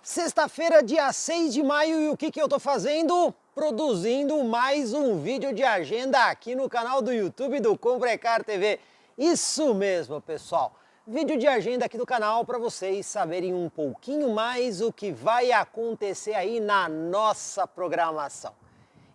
Sexta-feira, dia 6 de maio, e o que eu tô fazendo? Produzindo mais um vídeo de agenda aqui no canal do YouTube do Comprecar TV. Isso mesmo, pessoal. Vídeo de agenda aqui do canal para vocês saberem um pouquinho mais o que vai acontecer aí na nossa programação.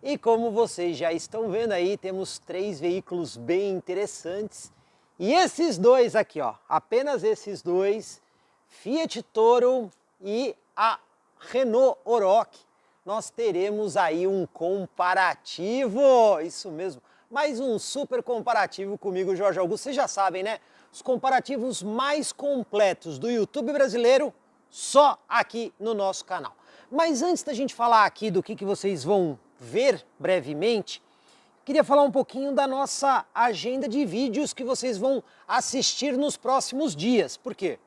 E como vocês já estão vendo aí, temos 3 veículos bem interessantes. E esses dois aqui, ó, apenas esses dois, Fiat Toro e a Renault Oroch, nós teremos aí um comparativo, isso mesmo, mais um super comparativo comigo, Jorge Augusto. Vocês já sabem, né? Os comparativos mais completos do YouTube brasileiro, só aqui no nosso canal. Mas antes da gente falar aqui do que vocês vão ver brevemente, queria falar um pouquinho da nossa agenda de vídeos que vocês vão assistir nos próximos dias. Por quê?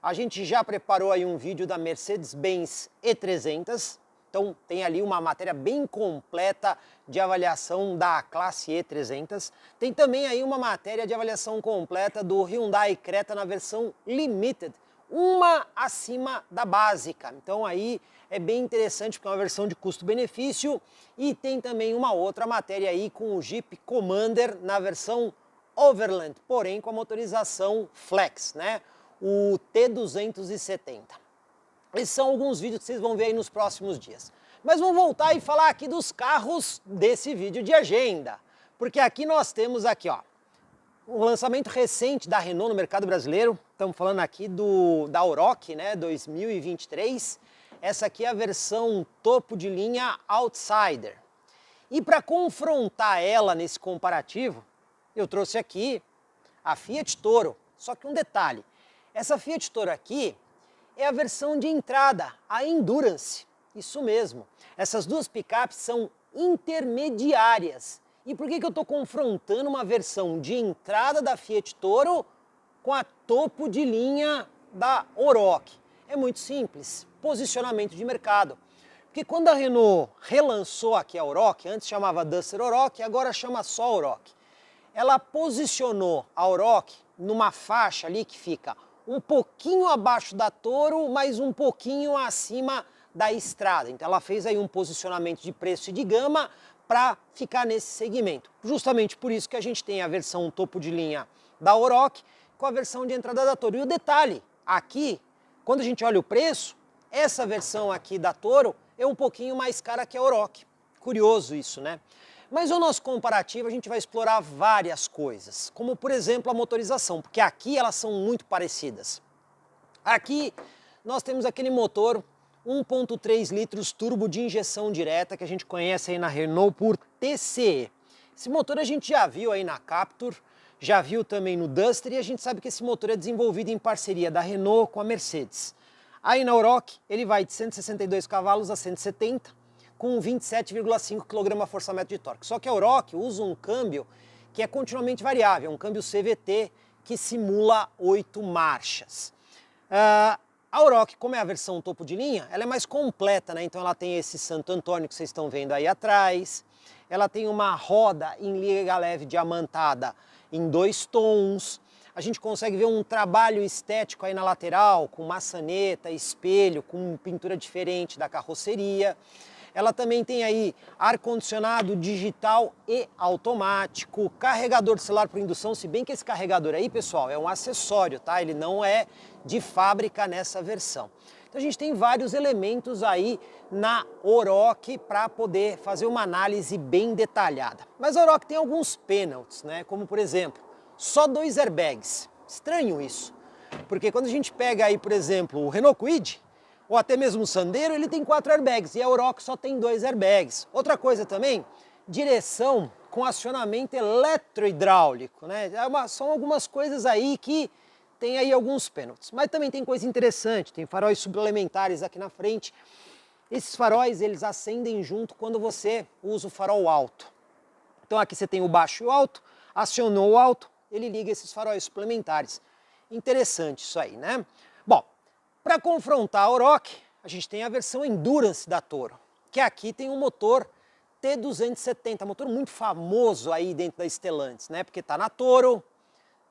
A gente já preparou aí um vídeo da Mercedes-Benz E300, então tem ali uma matéria bem completa de avaliação da classe E300. Tem também aí uma matéria de avaliação completa do Hyundai Creta na versão Limited, uma acima da básica. Então aí é bem interessante porque é uma versão de custo-benefício, e tem também uma outra matéria aí com o Jeep Commander na versão Overland, porém com a motorização Flex, né? O T270. Esses são alguns vídeos que vocês vão ver aí nos próximos dias. Mas vamos voltar e falar aqui dos carros desse vídeo de agenda. Porque aqui nós temos aqui, ó, um lançamento recente da Renault no mercado brasileiro. Estamos falando aqui da Oroch, né, 2023. Essa aqui é a versão topo de linha Outsider. E para confrontar ela nesse comparativo, eu trouxe aqui a Fiat Toro. Só que um detalhe, essa Fiat Toro aqui é a versão de entrada, a Endurance. Isso mesmo. Essas duas picapes são intermediárias. E por que eu estou confrontando uma versão de entrada da Fiat Toro com a topo de linha da Oroch? É muito simples, posicionamento de mercado. Porque quando a Renault relançou aqui a Oroch, antes chamava Duster Oroch, agora chama só Oroch, ela posicionou a Oroch numa faixa ali que fica um pouquinho abaixo da Toro, mas um pouquinho acima da Estrada. Então ela fez aí um posicionamento de preço e de gama para ficar nesse segmento. Justamente por isso que a gente tem a versão topo de linha da Oroch com a versão de entrada da Toro. E o detalhe, aqui, quando a gente olha o preço, essa versão aqui da Toro é um pouquinho mais cara que a Oroch. Curioso isso, né? Mas no nosso comparativo a gente vai explorar várias coisas, como por exemplo a motorização, porque aqui elas são muito parecidas. Aqui nós temos aquele motor 1.3 litros turbo de injeção direta que a gente conhece aí na Renault por TCE. Esse motor a gente já viu aí na Captur, já viu também no Duster, e a gente sabe que esse motor é desenvolvido em parceria da Renault com a Mercedes. Aí na Oroch ele vai de 162 cavalos a 170, com 27,5 kgfm de torque. Só que a Oroch usa um câmbio que é continuamente variável, um câmbio CVT que simula 8 marchas. A Oroch, como é a versão topo de linha, ela é mais completa, né? Então ela tem esse Santo Antônio que vocês estão vendo aí atrás, ela tem uma roda em liga leve diamantada em 2 tons, a gente consegue ver um trabalho estético aí na lateral, com maçaneta, espelho, com pintura diferente da carroceria. Ela também tem aí ar-condicionado digital e automático, carregador de celular por indução, se bem que esse carregador aí, pessoal, é um acessório, tá? Ele não é de fábrica nessa versão. Então a gente tem vários elementos aí na Oroch para poder fazer uma análise bem detalhada. Mas a Oroch tem alguns pênaltis, né? Como por exemplo, só 2 airbags. Estranho isso, porque quando a gente pega aí, por exemplo, o Renault Kwid, ou até mesmo o Sandero, ele tem 4 airbags, e a Oroch só tem 2 airbags. Outra coisa também, direção com acionamento eletrohidráulico, né? São algumas coisas aí que tem aí alguns pênaltis. Mas também tem coisa interessante, tem faróis suplementares aqui na frente. Esses faróis, eles acendem junto quando você usa o farol alto. Então aqui você tem o baixo e o alto, acionou o alto, ele liga esses faróis suplementares. Interessante isso aí, né? Bom, para confrontar a Oroch, a gente tem a versão Endurance da Toro, que aqui tem um motor T270, motor muito famoso aí dentro da Stellantis, né? Porque tá na Toro,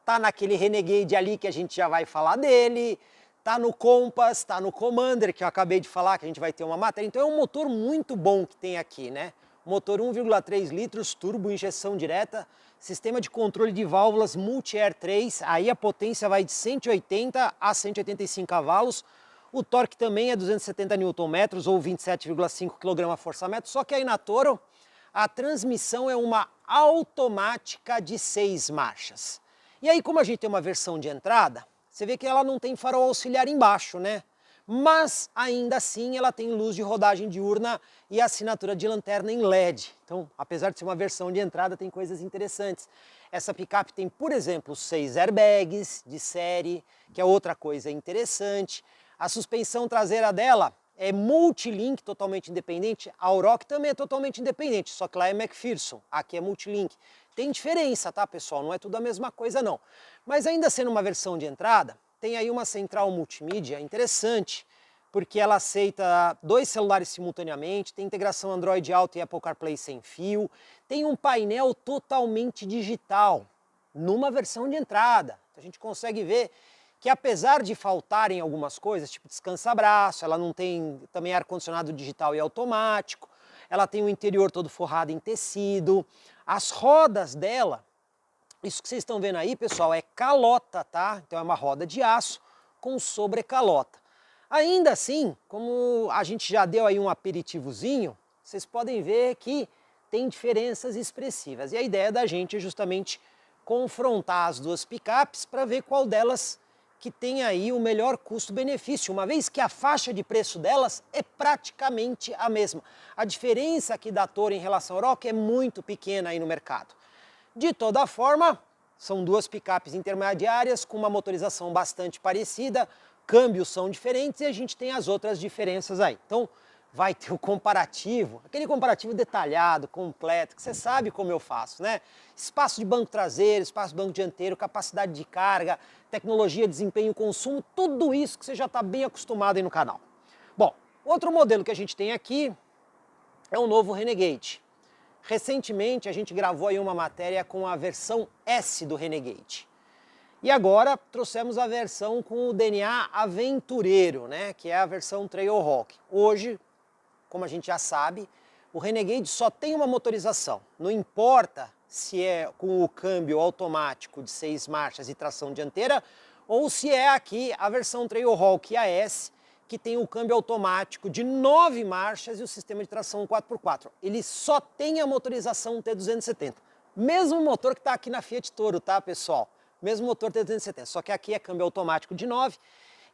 tá naquele Renegade ali que a gente já vai falar dele, tá no Compass, tá no Commander, que eu acabei de falar, que a gente vai ter uma matéria. Então é um motor muito bom que tem aqui, né? Motor 1,3 litros, turbo, injeção direta, sistema de controle de válvulas Multi-Air 3, aí a potência vai de 180 a 185 cavalos, o torque também é 270 Nm ou 27,5 kgfm, só que aí na Toro a transmissão é uma automática de 6 marchas. E aí, como a gente tem uma versão de entrada, você vê que ela não tem farol auxiliar embaixo, né? Mas ainda assim ela tem luz de rodagem diurna e assinatura de lanterna em LED. Então, apesar de ser uma versão de entrada, tem coisas interessantes. Essa picape tem, por exemplo, 6 airbags de série, que é outra coisa interessante. A suspensão traseira dela é multilink, totalmente independente. A Auroch também é totalmente independente, só que lá é McPherson, aqui é multilink. Tem diferença, tá, pessoal? Não é tudo a mesma coisa, não. Mas ainda sendo uma versão de entrada, tem aí uma central multimídia interessante, porque ela aceita 2 celulares simultaneamente, tem integração Android Auto e Apple CarPlay sem fio, tem um painel totalmente digital, numa versão de entrada. A gente consegue ver que apesar de faltarem algumas coisas, tipo descansa-braço, ela não tem também ar-condicionado digital e automático, ela tem o interior todo forrado em tecido, as rodas dela, isso que vocês estão vendo aí, pessoal, é calota, tá? Então é uma roda de aço com sobrecalota. Ainda assim, como a gente já deu aí um aperitivozinho, vocês podem ver que tem diferenças expressivas. E a ideia da gente é justamente confrontar as duas picapes para ver qual delas que tem aí o melhor custo-benefício, uma vez que a faixa de preço delas é praticamente a mesma. A diferença aqui da Toro em relação ao Auroch é muito pequena aí no mercado. De toda forma, são duas picapes intermediárias com uma motorização bastante parecida, câmbios são diferentes e a gente tem as outras diferenças aí. Então, vai ter o comparativo, aquele comparativo detalhado, completo, que você sabe como eu faço, né? Espaço de banco traseiro, espaço de banco dianteiro, capacidade de carga, tecnologia, desempenho, consumo, tudo isso que você já está bem acostumado aí no canal. Bom, outro modelo que a gente tem aqui é o novo Renegade. Recentemente a gente gravou aí uma matéria com a versão S do Renegade. E agora trouxemos a versão com o DNA aventureiro, né? Que é a versão Trailhawk. Hoje, como a gente já sabe, o Renegade só tem uma motorização. Não importa se é com o câmbio automático de 6 marchas e tração dianteira, ou se é aqui a versão Trailhawk AS, que tem o câmbio automático de 9 marchas e o sistema de tração 4x4. Ele só tem a motorização T270. Mesmo motor que está aqui na Fiat Toro, tá, pessoal? Mesmo motor T270, só que aqui é câmbio automático de 9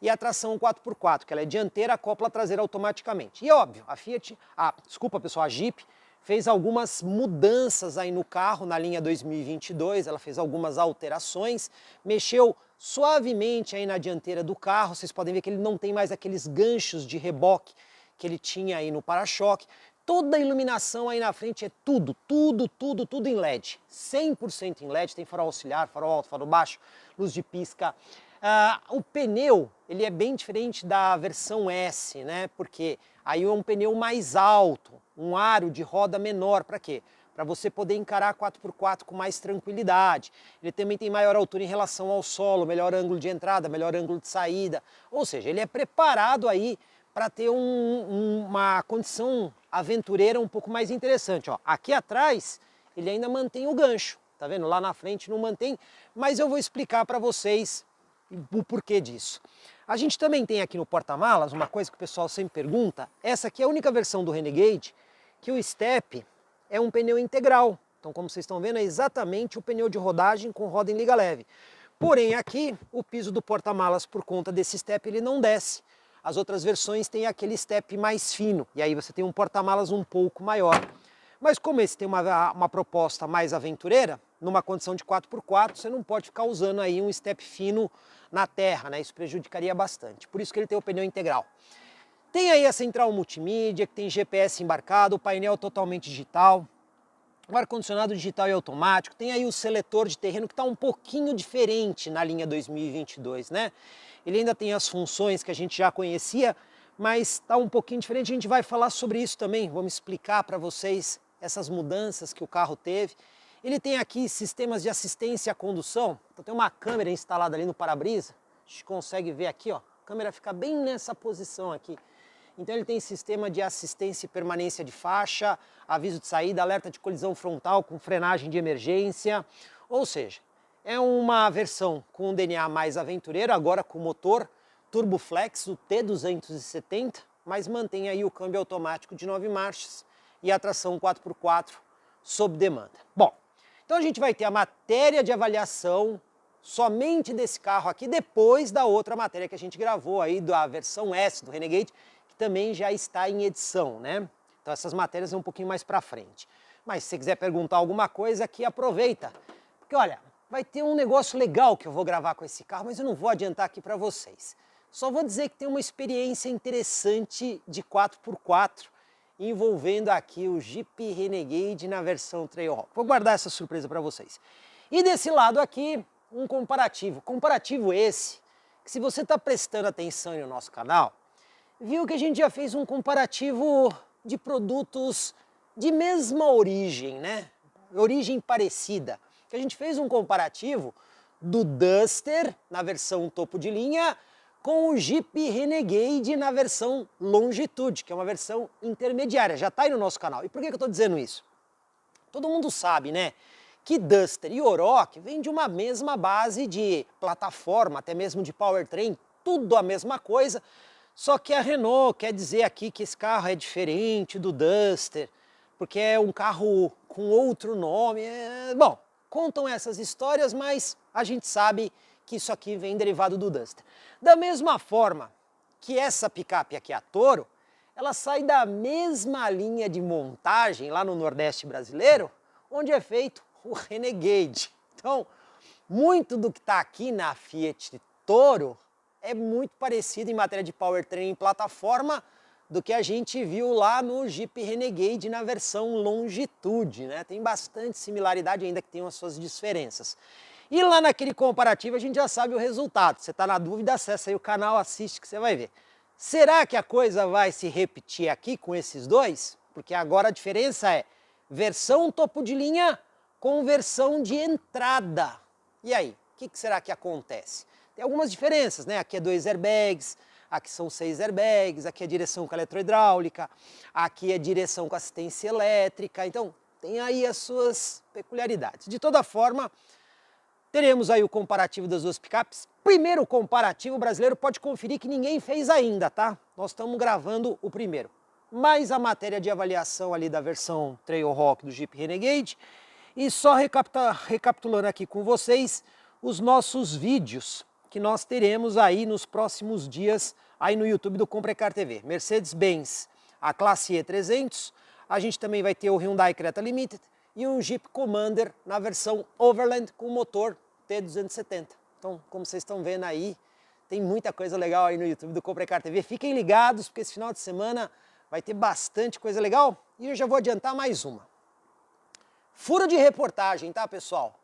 e a tração 4x4, que ela é dianteira, acopla traseira automaticamente. E óbvio, a Jeep fez algumas mudanças aí no carro, na linha 2022, ela fez algumas alterações, mexeu suavemente aí na dianteira do carro, vocês podem ver que ele não tem mais aqueles ganchos de reboque que ele tinha aí no para-choque. Toda a iluminação aí na frente é tudo em LED, 100% em LED, tem farol auxiliar, farol alto, farol baixo, luz de pisca. O pneu, ele é bem diferente da versão S, né? Porque aí é um pneu mais alto, um aro de roda menor, para quê? Para você poder encarar 4x4 com mais tranquilidade. Ele também tem maior altura em relação ao solo, melhor ângulo de entrada, melhor ângulo de saída. Ou seja, ele é preparado aí para ter uma condição aventureira um pouco mais interessante. Ó, aqui atrás ele ainda mantém o gancho, tá vendo? Lá na frente não mantém, mas eu vou explicar para vocês o porquê disso. A gente também tem aqui no porta-malas uma coisa que o pessoal sempre pergunta, essa aqui é a única versão do Renegade que o step é um pneu integral. Então, como vocês estão vendo, é exatamente o pneu de rodagem com roda em liga leve. Porém, aqui, o piso do porta-malas, por conta desse step, ele não desce. As outras versões têm aquele step mais fino, e aí você tem um porta-malas um pouco maior. Mas como esse tem uma proposta mais aventureira, numa condição de 4x4, você não pode ficar usando aí um step fino na terra, né? Isso prejudicaria bastante. Por isso que ele tem o pneu integral. Tem aí a central multimídia, que tem GPS embarcado, o painel totalmente digital, o ar-condicionado digital e automático, tem aí o seletor de terreno que está um pouquinho diferente na linha 2022, né? Ele ainda tem as funções que a gente já conhecia, mas está um pouquinho diferente, a gente vai falar sobre isso também, vamos explicar para vocês essas mudanças que o carro teve. Ele tem aqui sistemas de assistência à condução, então tem uma câmera instalada ali no para-brisa, a gente consegue ver aqui, ó, câmera fica bem nessa posição aqui. Então ele tem sistema de assistência e permanência de faixa, aviso de saída, alerta de colisão frontal com frenagem de emergência. Ou seja, é uma versão com um DNA mais aventureiro, agora com motor Turboflex, o T270, mas mantém aí o câmbio automático de 9 marchas e a tração 4x4 sob demanda. Bom, então a gente vai ter a matéria de avaliação somente desse carro aqui, depois da outra matéria que a gente gravou aí, da versão S do Renegade, que também já está em edição, né? Então essas matérias vão um pouquinho mais para frente. Mas se você quiser perguntar alguma coisa aqui, aproveita. Porque olha, vai ter um negócio legal que eu vou gravar com esse carro, mas eu não vou adiantar aqui para vocês. Só vou dizer que tem uma experiência interessante de 4x4, envolvendo aqui o Jeep Renegade na versão Trailhawk. Vou guardar essa surpresa para vocês. E desse lado aqui, um comparativo. Comparativo esse, que se você está prestando atenção no nosso canal, viu que a gente já fez um comparativo de produtos de mesma origem, né? Origem parecida. Que a gente fez um comparativo do Duster na versão topo de linha com o Jeep Renegade na versão Longitude, que é uma versão intermediária, já está aí no nosso canal. E por que eu estou dizendo isso? Todo mundo sabe, né, que Duster e Oroch vêm de uma mesma base de plataforma, até mesmo de powertrain, tudo a mesma coisa, só que a Renault quer dizer aqui que esse carro é diferente do Duster, porque é um carro com outro nome. Bom, contam essas histórias, mas a gente sabe que isso aqui vem derivado do Duster. Da mesma forma que essa picape aqui, a Toro, ela sai da mesma linha de montagem lá no Nordeste brasileiro, onde é feito o Renegade. Então, muito do que está aqui na Fiat Toro é muito parecido em matéria de powertrain e plataforma do que a gente viu lá no Jeep Renegade na versão Longitude, né? Tem bastante similaridade, ainda que tenham as suas diferenças. E lá naquele comparativo a gente já sabe o resultado. Você está na dúvida, acessa aí o canal, assiste que você vai ver. Será que a coisa vai se repetir aqui com esses dois? Porque agora a diferença é versão topo de linha com versão de entrada. E aí, o que será que acontece? Tem algumas diferenças, né? Aqui é 2 airbags, aqui são 6 airbags, aqui é direção com eletrohidráulica, aqui é direção com assistência elétrica. Então, tem aí as suas peculiaridades. De toda forma, teremos aí o comparativo das duas picapes. Primeiro comparativo brasileiro, pode conferir que ninguém fez ainda, tá? Nós estamos gravando o primeiro. Mais a matéria de avaliação ali da versão Trailhawk do Jeep Renegade. E só recapitulando aqui com vocês os nossos vídeos que nós teremos aí nos próximos dias aí no YouTube do Comprecar TV. Mercedes-Benz, a classe E300. A gente também vai ter o Hyundai Creta Limited e um Jeep Commander na versão Overland com motor T270. Então, como vocês estão vendo aí, tem muita coisa legal aí no YouTube do Comprecar TV. Fiquem ligados, porque esse final de semana vai ter bastante coisa legal. E eu já vou adiantar mais uma. Furo de reportagem, tá, pessoal?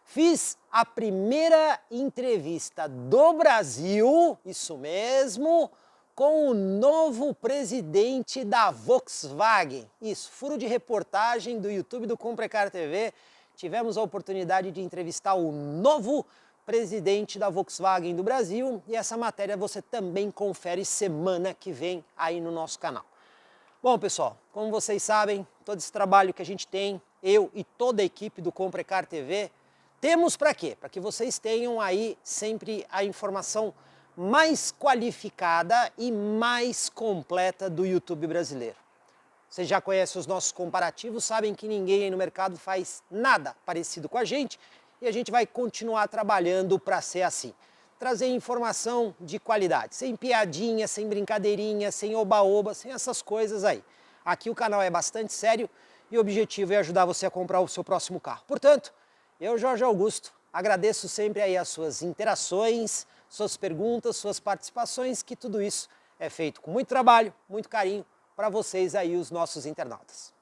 Fiz a primeira entrevista do Brasil, isso mesmo, com o novo presidente da Volkswagen. Isso, furo de reportagem do YouTube do Comprecar TV. Tivemos a oportunidade de entrevistar o novo presidente da Volkswagen do Brasil e essa matéria você também confere semana que vem aí no nosso canal. Bom, pessoal, como vocês sabem, todo esse trabalho que a gente tem, eu e toda a equipe do Comprecar TV, temos para quê? Para que vocês tenham aí sempre a informação mais qualificada e mais completa do YouTube brasileiro. Vocês já conhecem os nossos comparativos, sabem que ninguém aí no mercado faz nada parecido com a gente e a gente vai continuar trabalhando para ser assim. Trazer informação de qualidade, sem piadinha, sem brincadeirinha, sem oba-oba, sem essas coisas aí. Aqui o canal é bastante sério e o objetivo é ajudar você a comprar o seu próximo carro. Portanto, eu, Jorge Augusto, agradeço sempre aí as suas interações, suas perguntas, suas participações, que tudo isso é feito com muito trabalho, muito carinho para vocês aí, os nossos internautas.